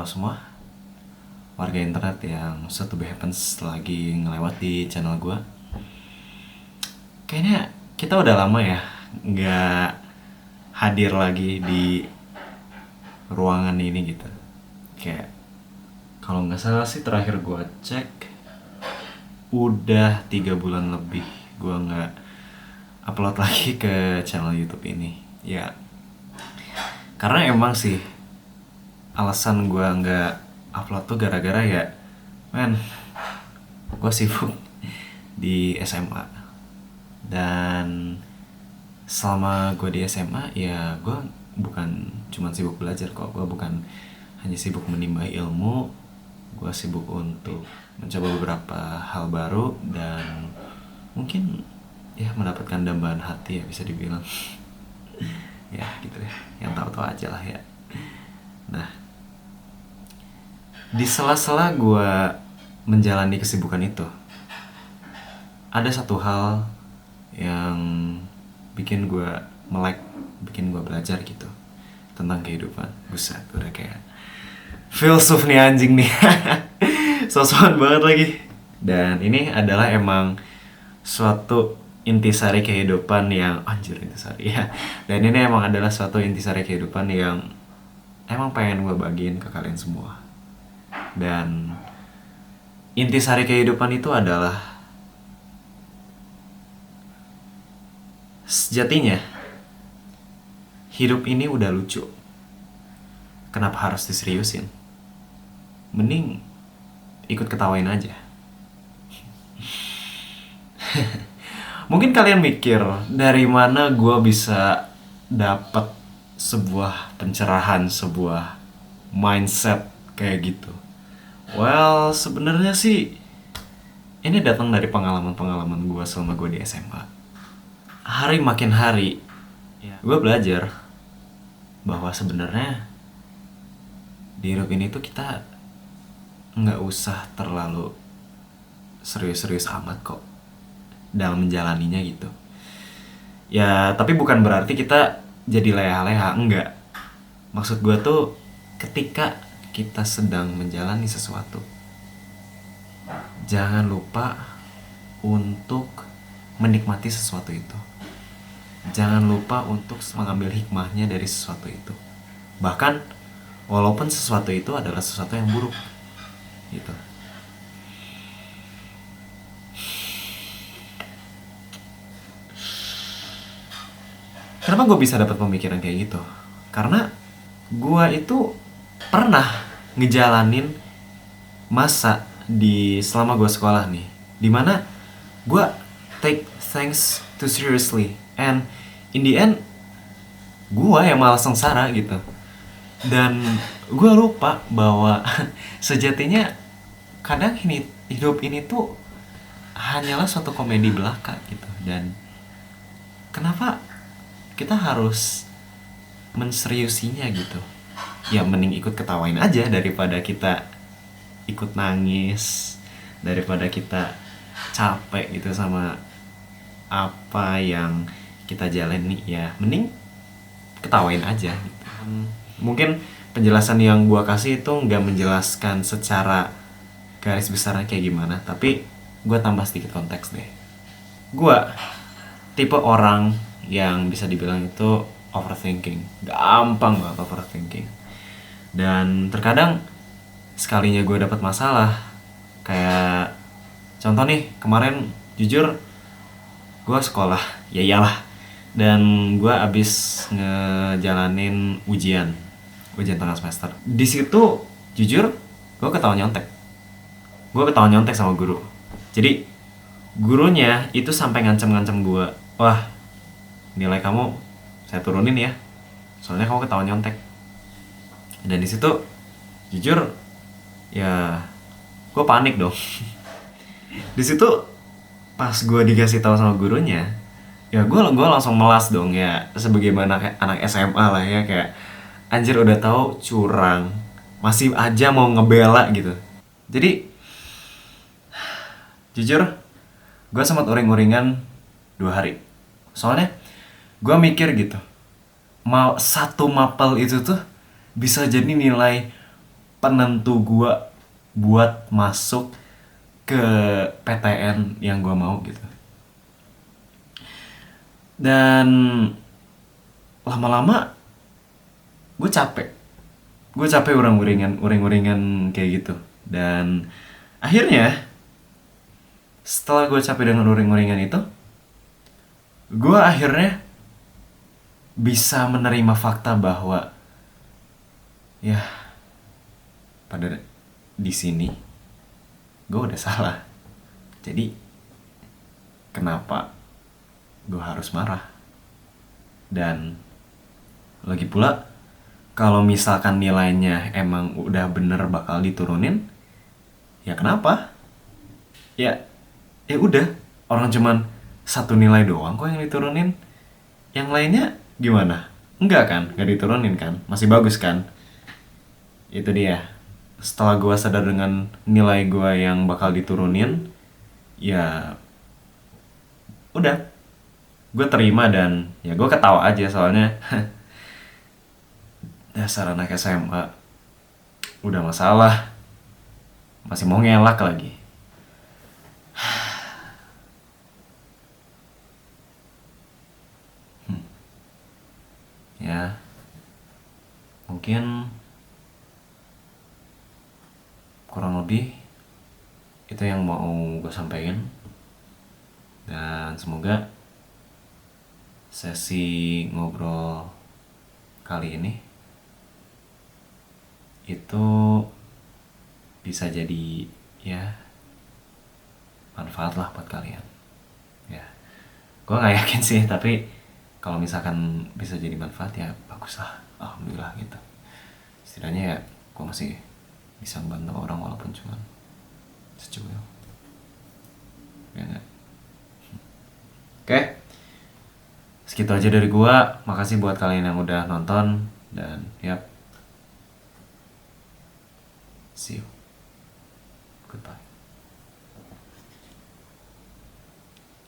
halo semua warga internet yang satu happens lagi ngelewat di channel gue. Kayaknya kita udah lama ya nggak hadir lagi di ruangan ini gitu. Kayak kalau nggak salah sih terakhir gue cek udah 3 bulan lebih gue nggak upload lagi ke channel YouTube ini. Ya karena emang sih alasan gue nggak upload tuh gara-gara ya gue sibuk di SMA. Dan selama gue di SMA ya gue bukan cuma sibuk belajar kok. Gue bukan hanya sibuk menimba ilmu, gue sibuk untuk mencoba beberapa hal baru dan mungkin ya mendapatkan dambaan hati ya bisa dibilang. Ya gitu deh, yang tahu-tahu aja lah ya. Nah, di sela-sela gue menjalani kesibukan itu, ada satu hal yang bikin gue melek, bikin gue belajar gitu tentang kehidupan. Buset, udah kayak filsuf nih anjing nih. Sosokan banget lagi. Dan ini adalah emang suatu intisari kehidupan yang anjir intisari ya. Dan ini emang adalah suatu intisari kehidupan yang emang pengen gue bagiin ke kalian semua. Dan intisari kehidupan itu adalah sejatinya hidup ini udah lucu. Kenapa harus diseriusin? Mending ikut ketawain aja. Mungkin kalian mikir dari mana gue bisa dapat sebuah pencerahan, sebuah mindset kayak gitu. Well, sebenarnya sih ini datang dari pengalaman-pengalaman gue selama gue di SMA. Hari makin hari, gue belajar bahwa sebenarnya di hidup ini tuh kita nggak usah terlalu serius-serius amat kok dalam menjalaninya gitu. Ya, tapi bukan berarti kita jadi leha-leha, enggak. Maksud gue tuh ketika kita sedang menjalani sesuatu, jangan lupa untuk menikmati sesuatu itu. Jangan lupa untuk mengambil hikmahnya dari sesuatu itu. Bahkan walaupun sesuatu itu adalah sesuatu yang buruk gitu. Kenapa gue bisa dapat pemikiran kayak gitu? Karena gue itu pernah ngejalanin masa di selama gue sekolah nih, dimana gue take things too seriously and in the end gue yang malah sengsara gitu. Dan gue lupa bahwa sejatinya kadang hidup ini tuh hanyalah suatu komedi belaka gitu. Dan kenapa kita harus menseriusinya gitu? Ya mending ikut ketawain aja daripada kita ikut nangis, daripada kita capek gitu sama apa yang kita jalani. Ya mending ketawain aja gitu. Mungkin penjelasan yang gua kasih itu nggak menjelaskan secara garis besarnya kayak gimana, tapi gua tambah sedikit konteks deh. Gua tipe orang yang bisa dibilang itu overthinking, gampang banget overthinking. Dan terkadang sekalinya gue dapat masalah, kayak contoh nih kemarin, jujur gue sekolah, ya iyalah, dan gue abis ngejalanin ujian tengah semester. Di situ jujur gue ketahuan nyontek sama guru. Jadi gurunya itu sampai ngancam gue, wah nilai kamu saya turunin ya, soalnya kamu ketahuan nyontek. Dan di situ jujur ya gue panik dong. Di situ pas gue dikasih tahu sama gurunya, ya gue langsung melas dong ya, sebagaimana kayak anak SMA lah ya, kayak anjir udah tahu curang masih aja mau ngebela gitu. Jadi jujur gue sempat uring-uringan 2 hari. Soalnya gue mikir gitu, mau satu mapel itu tuh bisa jadi nilai penentu gue buat masuk ke PTN yang gue mau gitu. Dan lama-lama gue capek uring-uringan kayak gitu. Dan akhirnya setelah gue capek dengan uring-uringan itu, gue akhirnya bisa menerima fakta bahwa ya pada di sini gue udah salah. Jadi kenapa gue harus marah? Dan lagi pula kalau misalkan nilainya emang udah bener bakal diturunin, ya kenapa? Ya udah, orang cuman satu nilai doang kok yang diturunin. Yang lainnya gimana? Enggak kan? Nggak diturunin kan? Masih bagus kan? Itu dia. Setelah gue sadar dengan nilai gue yang bakal diturunin, ya udah, gue terima dan ya gue ketawa aja soalnya dasar anak SMA udah masalah masih mau ngelak lagi. Ya mungkin kurang lebih itu yang mau gue sampaikan. Dan semoga sesi ngobrol kali ini itu bisa jadi ya manfaat lah buat kalian. Ya, gue nggak yakin sih, tapi kalau misalkan bisa jadi manfaat ya bagus lah, alhamdulillah gitu. Setidaknya ya gue masih bisa membantu orang walaupun cuma secuil. Ya nggak? Oke, segitu aja dari gua. Makasih buat kalian yang udah nonton dan yap, see you, goodbye.